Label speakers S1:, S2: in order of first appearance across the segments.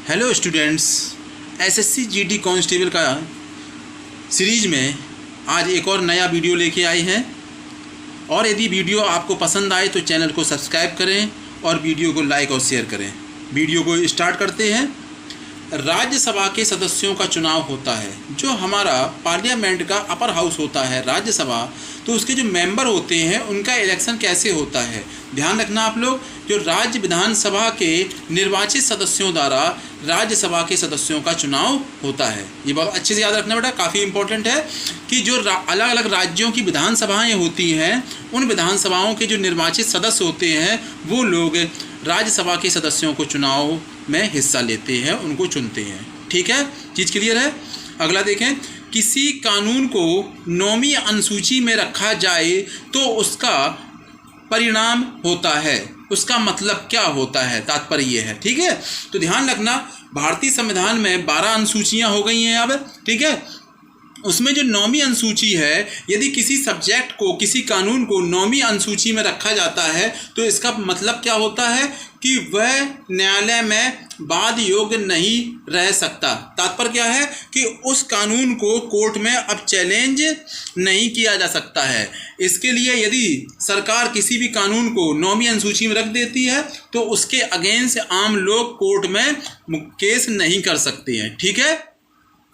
S1: Hello students, SSC GD constable का series में आज एक और नया वीडियो लेके आए हैं। और यदि वीडियो आपको पसंद आए तो चैनल को सब्सक्राइब करें और वीडियो को लाइक और शेयर करें। वीडियो को स्टार्ट करते हैं। राज्यसभा के सदस्यों का चुनाव होता है। जो हमारा पार्लियामेंट का अपर हाउस होता है राज्यसभा, तो उसके जो मेंबर होते हैं उनका इलेक्शन कैसे होता है, ध्यान रखना आप लोग। जो राज्य विधानसभा के निर्वाचित सदस्यों द्वारा राज्यसभा के सदस्यों का चुनाव होता है। ये बहुत अच्छे से याद रखना बेटा, काफ़ी इंपॉर्टेंट है कि जो अलग अलग राज्यों की विधानसभाएं होती हैं, उन विधानसभाओं के जो निर्वाचित सदस्य होते हैं वो लोग राज्यसभा के सदस्यों को चुनाव में हिस्सा लेते हैं, उनको चुनते हैं। ठीक है, चीज़ क्लियर है। अगला देखें, किसी कानून को 9वीं अनुसूची में रखा जाए तो उसका परिणाम होता है। उसका मतलब क्या होता है, तात्पर्य ये है। ठीक है, तो ध्यान रखना, भारतीय संविधान में 12 अनुसूचियां हो गई हैं अब। ठीक है, उसमें जो 9वीं अनुसूची है, यदि किसी सब्जेक्ट को, किसी कानून को 9वीं अनुसूची में रखा जाता है तो इसका मतलब क्या होता है कि वह न्यायालय में वाद योग्य नहीं रह सकता। तात्पर्य क्या है कि उस कानून को कोर्ट में अब चैलेंज नहीं किया जा सकता है। इसके लिए यदि सरकार किसी भी कानून को 9वीं अनुसूची में रख देती है तो उसके अगेंस्ट आम लोग कोर्ट में केस नहीं कर सकते हैं। ठीक है,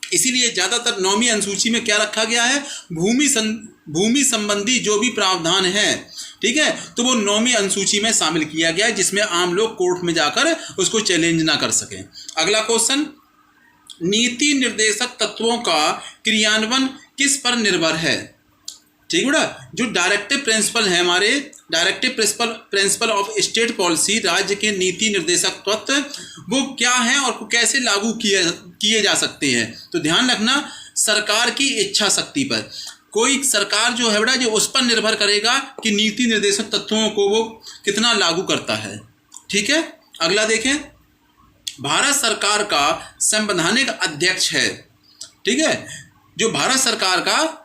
S1: इसीलिए ज़्यादातर 9वीं अनुसूची में क्या रखा गया है, भूमि संबंधी जो भी प्रावधान है, ठीक है, तो वो 9वीं अनुसूची में शामिल किया गया है, जिसमें आम लोग कोर्ट में जाकर उसको चैलेंज ना कर सकें। अगला क्वेश्चन, नीति निर्देशक तत्वों का क्रियान्वयन किस पर निर्भर है। ठीक है बेटा, जो डायरेक्टिव प्रिंसिपल है, हमारे directive principle of state policy, राज्य के नीति निर्देशक तत्व वो क्या हैं और कैसे लागू किए जा सकते हैं। तो ध्यान रखना, सरकार की इच्छा शक्ति पर, कोई सरकार जो है बेटा, जो उस पर निर्भर करेगा कि नीति निर्देशक तत्वों को वो कितना लागू करता है। ठीक है, अगला देखें, भारत सरकार का संवैधानिक अध्यक्ष है। ठीक है, जो भारत सरकार का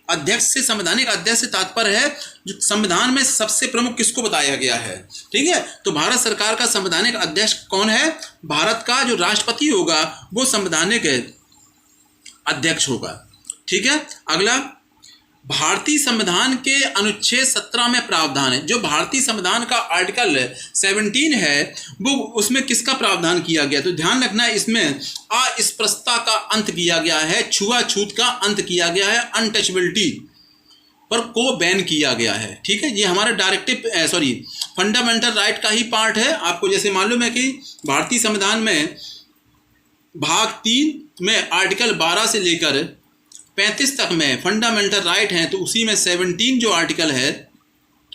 S1: अध्यक्ष से, संवैधानिक अध्यक्ष से तात्पर्य है जो संविधान में सबसे प्रमुख किसको बताया गया है। ठीक है, तो भारत सरकार का संवैधानिक अध्यक्ष कौन है, भारत का जो राष्ट्रपति होगा वो संवैधानिक अध्यक्ष होगा। ठीक है, अगला, भारतीय संविधान के अनुच्छेद 17 में प्रावधान है। जो भारतीय संविधान का आर्टिकल 17 है वो, उसमें किसका प्रावधान किया गया, तो ध्यान रखना, इसमें अस्पृश्यता का अंत किया गया है, छुआछूत का अंत किया गया है, अनटचेबिलिटी पर को बैन किया गया है। ठीक है, ये हमारा फंडामेंटल राइट का ही पार्ट है। आपको जैसे मालूम है कि भारतीय संविधान में भाग 3 में आर्टिकल 12 से लेकर 35 तक में फंडामेंटल राइट हैं, तो उसी में 17 जो आर्टिकल है,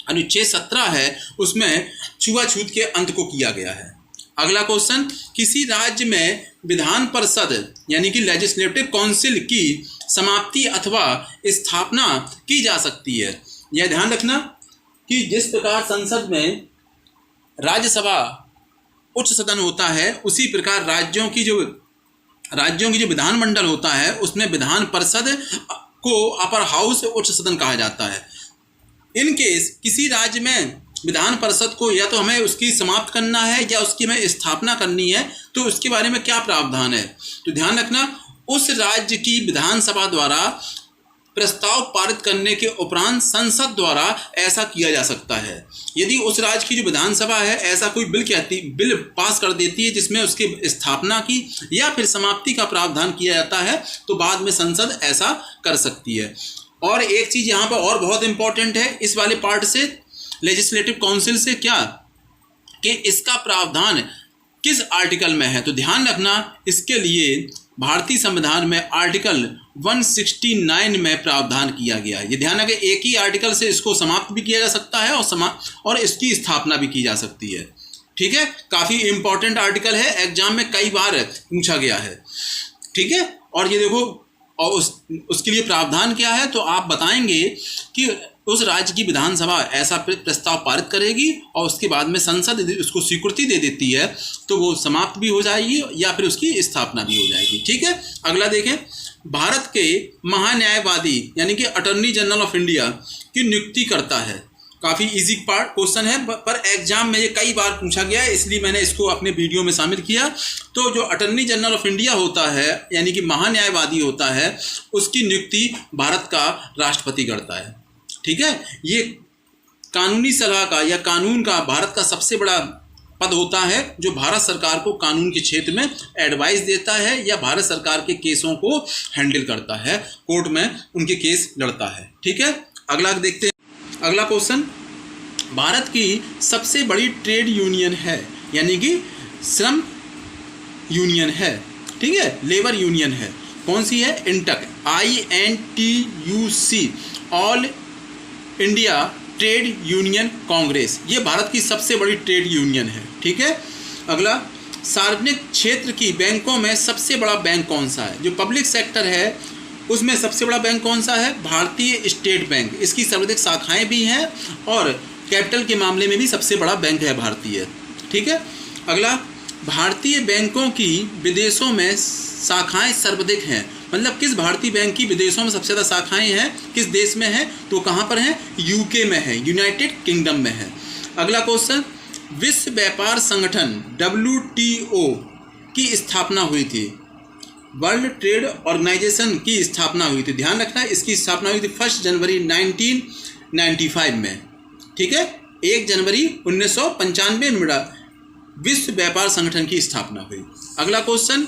S1: अनुच्छेद 17 है, उसमें छुआछूत के अंत को किया गया है। अगला क्वेश्चन, किसी राज्य में विधान परिषद यानी कि लेजिस्लेटिव काउंसिल की समाप्ति अथवा स्थापना की जा सकती है। यह ध्यान रखना कि जिस प्रकार संसद में राज्यसभा उच्च सदन होता है, उसी प्रकार राज्यों की जो विधानमंडल होता है उसमें विधान परिषद को अपर हाउस उच्च सदन कहा जाता है। इन केस किसी राज्य में विधान परिषद को या तो हमें उसकी समाप्त करना है या उसकी हमें स्थापना करनी है, तो उसके बारे में क्या प्रावधान है, तो ध्यान रखना, उस राज्य की विधानसभा द्वारा प्रस्ताव पारित करने के उपरांत संसद द्वारा ऐसा किया जा सकता है। यदि उस राज्य की जो विधानसभा है ऐसा कोई बिल पास कर देती है जिसमें उसकी स्थापना की या फिर समाप्ति का प्रावधान किया जाता है, तो बाद में संसद ऐसा कर सकती है। और एक चीज़ यहाँ पर और बहुत इंपॉर्टेंट है इस वाले पार्ट से, लेजिस्लेटिव काउंसिल से, क्या कि इसका प्रावधान किस आर्टिकल में है, तो ध्यान रखना, इसके लिए भारतीय संविधान में आर्टिकल 169 में प्रावधान किया गया है। ये ध्यान रखें, एक ही आर्टिकल से इसको समाप्त भी किया जा सकता है और इसकी स्थापना भी की जा सकती है। ठीक है, काफ़ी इंपॉर्टेंट आर्टिकल है, एग्जाम में कई बार पूछा गया है। ठीक है, और ये देखो, और उसके लिए प्रावधान क्या है, तो आप बताएंगे कि उस राज्य की विधानसभा ऐसा प्रस्ताव पारित करेगी और उसके बाद में संसद उसको स्वीकृति दे देती है, तो वो समाप्त भी हो जाएगी या फिर उसकी स्थापना भी हो जाएगी। ठीक है, अगला देखें, भारत के महान्यायवादी यानी कि अटॉर्नी जनरल ऑफ इंडिया की नियुक्ति करता है काफ़ी इजी पार्ट क्वेश्चन है, पर एग्जाम में ये कई बार पूछा गया है, इसलिए मैंने इसको अपने वीडियो में शामिल किया। तो जो अटॉर्नी जनरल ऑफ इंडिया होता है, यानी कि महान्यायवादी होता है, उसकी नियुक्ति भारत का राष्ट्रपति करता है। ठीक है, ये कानूनी सलाह का या कानून का भारत का सबसे बड़ा पद होता है, जो भारत सरकार को कानून के क्षेत्र में एडवाइस देता है या भारत सरकार के केसों को हैंडल करता है, कोर्ट में उनके केस लड़ता है। ठीक है, अगला देखते हैं। अगला क्वेश्चन, भारत की सबसे बड़ी ट्रेड यूनियन है, यानी कि श्रम यूनियन है, ठीक है, लेबर यूनियन है, कौन सी है? INTUC, INTUC, all India trade union Congress. ये भारत की सबसे बड़ी ट्रेड यूनियन है। ठीक है, अगला, सार्वजनिक क्षेत्र की बैंकों में सबसे बड़ा बैंक कौन सा है? जो पब्लिक सेक्टर है उसमें सबसे बड़ा बैंक कौन सा है? भारतीय स्टेट बैंक। इसकी सर्वाधिक शाखाएं भी हैं और कैपिटल के मामले में भी सबसे बड़ा बैंक है भारतीय। ठीक है, अगला, भारतीय बैंकों की विदेशों में शाखाएं सर्वाधिक हैं, मतलब किस भारतीय बैंक की विदेशों में सबसे ज़्यादा शाखाएं हैं, किस देश में है? तो कहाँ पर है? UK में है, यूनाइटेड किंगडम में है। अगला क्वेश्चन, विश्व व्यापार संगठन WTO की स्थापना हुई थी, वर्ल्ड ट्रेड ऑर्गेनाइजेशन की स्थापना हुई थी, ध्यान रखना, इसकी स्थापना हुई थी 1 जनवरी 1995 में। ठीक है, 1 जनवरी 1995 में विश्व व्यापार संगठन की स्थापना हुई। अगला क्वेश्चन,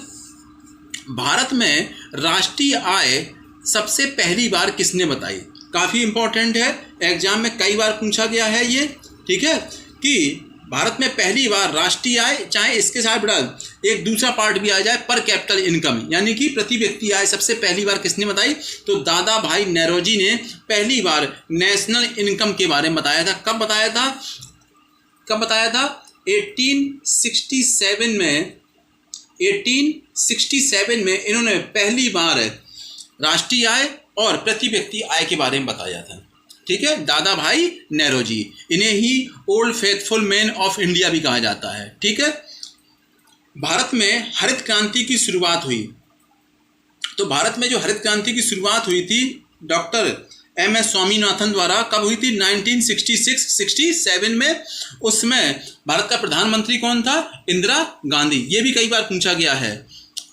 S1: भारत में राष्ट्रीय आय सबसे पहली बार किसने बताई? काफ़ी इंपॉर्टेंट है, एग्जाम में कई बार पूछा गया है ये। ठीक है, कि भारत में पहली बार राष्ट्रीय आय, चाहे इसके साथ बड़ा एक दूसरा पार्ट भी आ जाए, पर कैपिटल इनकम, यानी कि प्रति व्यक्ति आय सबसे पहली बार किसने बताई? तो दादा भाई नौरोजी ने पहली बार नेशनल इनकम के बारे में बताया था। कब बताया था? 1867 में इन्होंने पहली बार राष्ट्रीय आय और प्रति व्यक्ति आय के बारे में बताया था। ठीक है, दादा भाई नौरोजी, इन्हें ही old faithful man of India भी कहा जाता है। ठीक है, भारत में हरित क्रांति की शुरुआत हुई, तो भारत में जो हरित क्रांति की शुरुआत हुई थी डॉक्टर MS स्वामीनाथन द्वारा, कब हुई थी? 1966-67 में। उसमें भारत का प्रधानमंत्री कौन था? इंदिरा गांधी। ये भी कई बार पूछा गया है।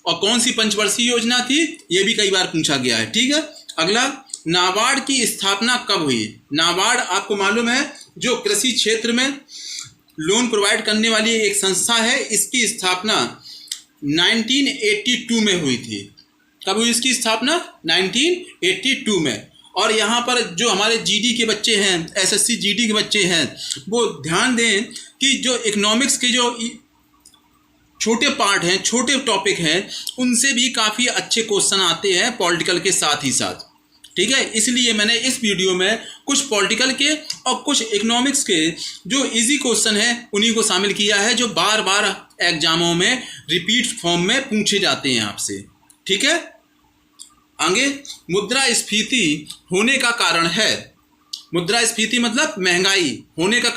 S1: और कौन सी पंचवर्षीय योजना थी? ये भी कई बार पूछा गया है। ठीक है, अगला, नाबार्ड की स्थापना कब हुई? नाबार्ड आपको मालूम है, जो कृषि क्षेत्र में लोन प्रोवाइड करने वाली एक संस्था है, इसकी स्थापना 1982 में हुई थी। कब हुई इसकी स्थापना? 1982 में। और यहाँ पर जो हमारे GD के बच्चे हैं, SSC GD के बच्चे हैं, वो ध्यान दें कि जो इकोनॉमिक्स के जो छोटे पार्ट हैं, छोटे टॉपिक हैं, उनसे भी काफ़ी अच्छे क्वेश्चन आते हैं पॉलिटिकल के साथ ही साथ। ठीक है, इसलिए मैंने इस वीडियो में कुछ पॉलिटिकल के और कुछ इकोनॉमिक्स के जो इजी क्वेश्चन हैं उन्हीं को शामिल किया है, जो बार बार एग्जामों में रिपीट फॉर्म में पूछे जाते हैं आपसे। ठीक है, आगे, मुद्रास्फीति होने का कारण है। मुद्रास्फीति मतलब महंगाई होने का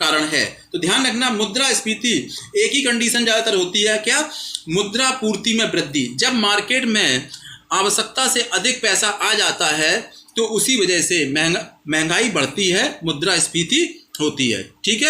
S1: कारण है। तो ध्यान रखना, मुद्रास्फीति एक ही कंडीशन ज़्यादातर होती है, क्या? मुद्रा पूर्ति में वृद्धि। जब मार्केट में आवश्यकता से अधिक पैसा आ जाता है तो उसी वजह से महंगाई बढ़ती है, मुद्रास्फीति होती है। ठीक है।